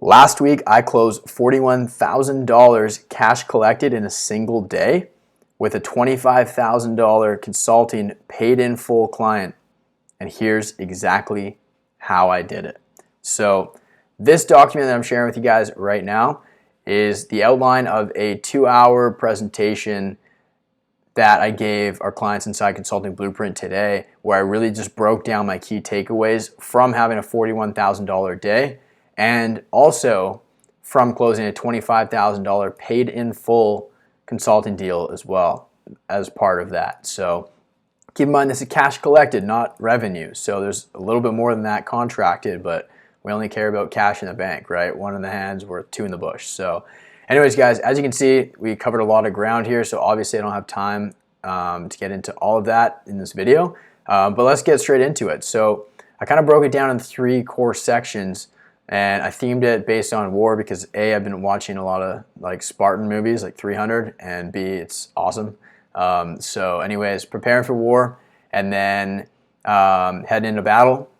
Last week, I closed $41,000 cash collected in a single day with a $25,000 consulting paid in full client. And here's exactly how I did it. So this document that I'm sharing with you guys right now is the outline of a 2-hour presentation that I gave our clients inside Consulting Blueprint today, where I really just broke down my key takeaways from having a $41,000 day and also from closing a $25,000 paid in full consulting deal as well as part of that. So keep in mind this is cash collected, not revenue. So there's a little bit more than that contracted, but we only care about cash in the bank, right? One in the hands worth two in the bush. So anyways, guys, as you can see, we covered a lot of ground here. So obviously I don't have time to get into all of that in this video, but let's get straight into it. So I kind of broke it down in 3 core sections, and I themed it based on war because A, I've been watching a lot of like Spartan movies like 300, and B, it's awesome. So anyways, preparing for war, and then heading into battle,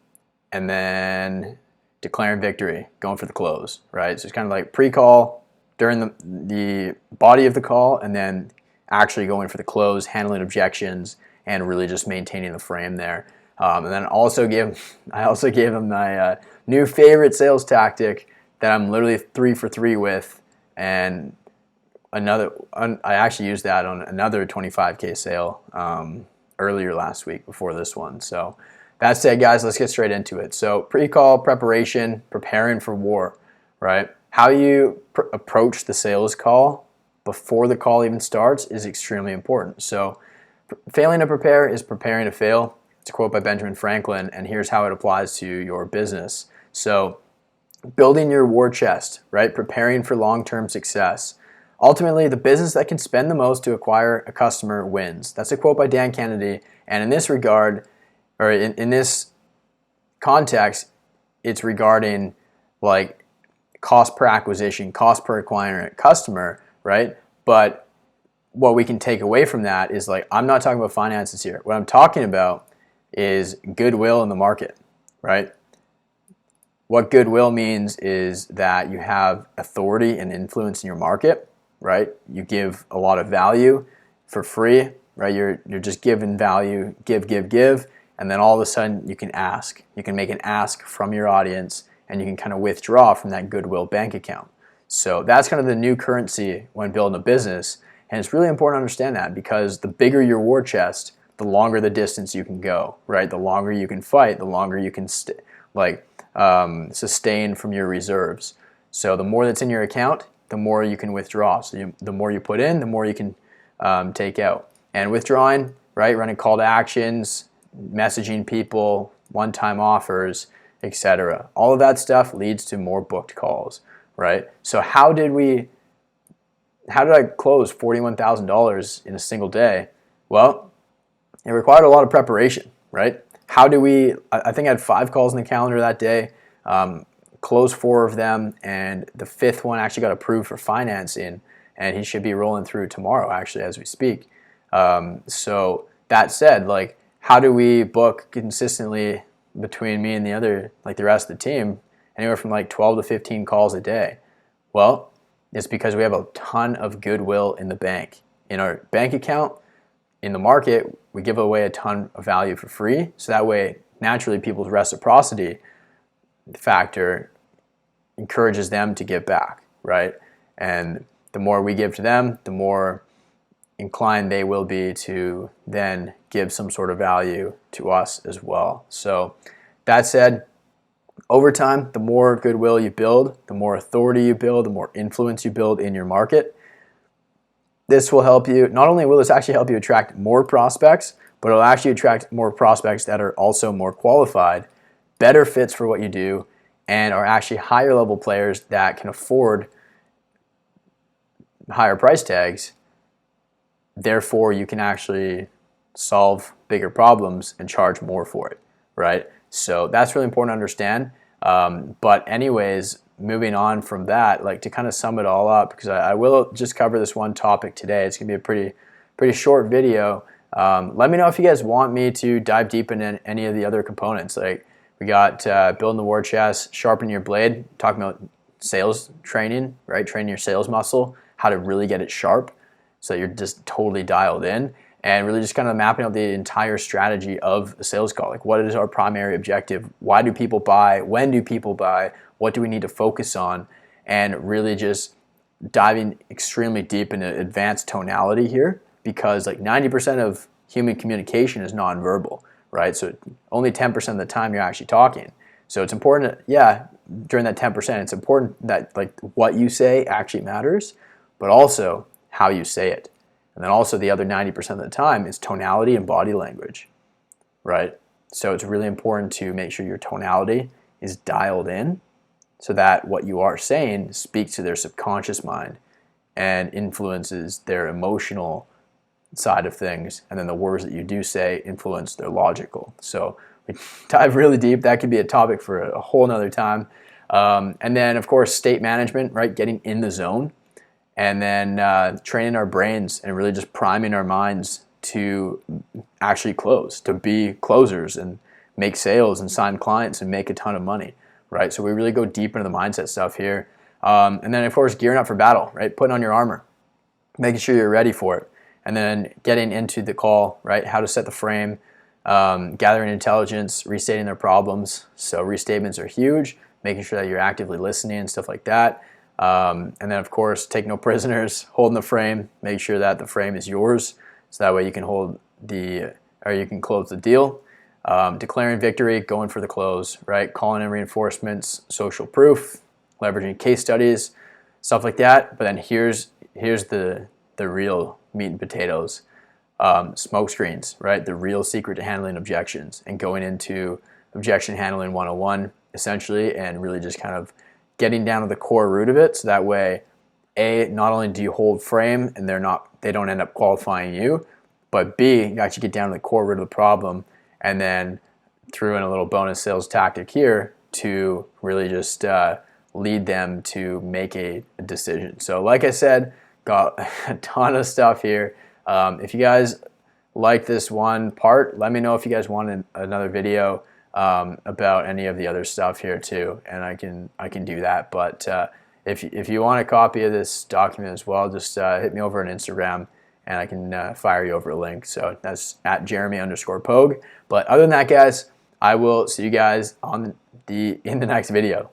and then declaring victory, going for the close, right? So it's kind of like pre-call, during the body of the call, and then actually going for the close, handling objections, and really just maintaining the frame there. And then I also gave them my new favorite sales tactic that I'm literally 3 for 3 with, and I actually used that on another 25K sale earlier last week before this one. So that said, guys, let's get straight into it. So pre-call preparation, preparing for war, right? How you approach the sales call before the call even starts is extremely important. So failing to prepare is preparing to fail. It's a quote by Benjamin Franklin, and here's how it applies to your business. So building your war chest, right? Preparing for long-term success. Ultimately, the business that can spend the most to acquire a customer wins. That's a quote by Dan Kennedy, and in this regard, or in this context, it's regarding like cost per acquisition, cost per acquiring a customer, right? But what we can take away from that is like, I'm not talking about finances here. What I'm talking about is goodwill in the market, right? What goodwill means is that you have authority and influence in your market, right? You give a lot of value for free, right? You're just giving value, give, and then all of a sudden you can ask. You can make an ask from your audience, and you can kind of withdraw from that goodwill bank account. So that's kind of the new currency when building a business, and it's really important to understand that because the bigger your war chest, the longer the distance you can go, right? The longer you can fight, the longer you can sustain from your reserves. So the more that's in your account, the more you can withdraw. So the more you put in, the more you can take out. And withdrawing, right? Running call to actions, messaging people, one-time offers, etc. All of that stuff leads to more booked calls, right? So how did I close $41,000 in a single day? Well, it required a lot of preparation, right? I think I had 5 calls in the calendar that day, closed 4 of them, and the 5th one actually got approved for financing, and he should be rolling through tomorrow actually as we speak. So that said, like, how do we book consistently between me and the rest of the team, anywhere from like 12 to 15 calls a day? Well, it's because we have a ton of goodwill in the bank. In our bank account, in the market, we give away a ton of value for free. So that way, naturally, people's reciprocity factor encourages them to give back, right? And the more we give to them, the more inclined they will be to then give some sort of value to us as well. So that said, over time, the more goodwill you build, the more authority you build, the more influence you build in your market. This will help you, not only will this actually help you attract more prospects, but it'll actually attract more prospects that are also more qualified, better fits for what you do, and are actually higher level players that can afford higher price tags. Therefore, you can actually solve bigger problems and charge more for it, right? So that's really important to understand. But anyways, moving on from that, like to kind of sum it all up, because I will just cover this one topic today. It's gonna be a pretty short video. Let me know if you guys want me to dive deep into any of the other components. Like we got building the war chest, sharpening your blade, talking about sales training, right? Training your sales muscle, how to really get it sharp so that you're just totally dialed in, and really just kind of mapping out the entire strategy of a sales call. Like, what is our primary objective? Why do people buy? When do people buy? What do we need to focus on? And really just diving extremely deep into advanced tonality here, because like 90% of human communication is nonverbal, right? So only 10% of the time you're actually talking. So it's important, during that 10%, it's important that like what you say actually matters, but also how you say it. And then also the other 90% of the time is tonality and body language, right? So it's really important to make sure your tonality is dialed in so that what you are saying speaks to their subconscious mind and influences their emotional side of things. And then the words that you do say influence their logical. So we dive really deep. That could be a topic for a whole nother time. And then, of course, state management, right? Getting in the zone. And then training our brains and really just priming our minds to actually close, to be closers and make sales and sign clients and make a ton of money, right? So we really go deep into the mindset stuff here. And then, of course, gearing up for battle, right? Putting on your armor, making sure you're ready for it. And then getting into the call, right? How to set the frame, gathering intelligence, restating their problems. So restatements are huge, making sure that you're actively listening and stuff like that. And then, of course, take no prisoners, holding the frame, make sure that the frame is yours, so that way you can you can close the deal. Declaring victory, going for the close, right? Calling in reinforcements, social proof, leveraging case studies, stuff like that. But then here's the real meat and potatoes, smoke screens, right? The real secret to handling objections and going into objection handling 101, essentially, and really just kind of getting down to the core root of it, so that way, not only do you hold frame and they don't end up qualifying you, but B, you actually get down to the core root of the problem, and then threw in a little bonus sales tactic here to really just lead them to make a decision. So like I said, got a ton of stuff here. If you guys like this one part, let me know if you guys want another video about any of the other stuff here too, and I can do that. But if you want a copy of this document as well, just hit me over on Instagram, and I can fire you over a link. So that's at Jeremy_Pogue. But other than that, guys, I will see you guys in the next video.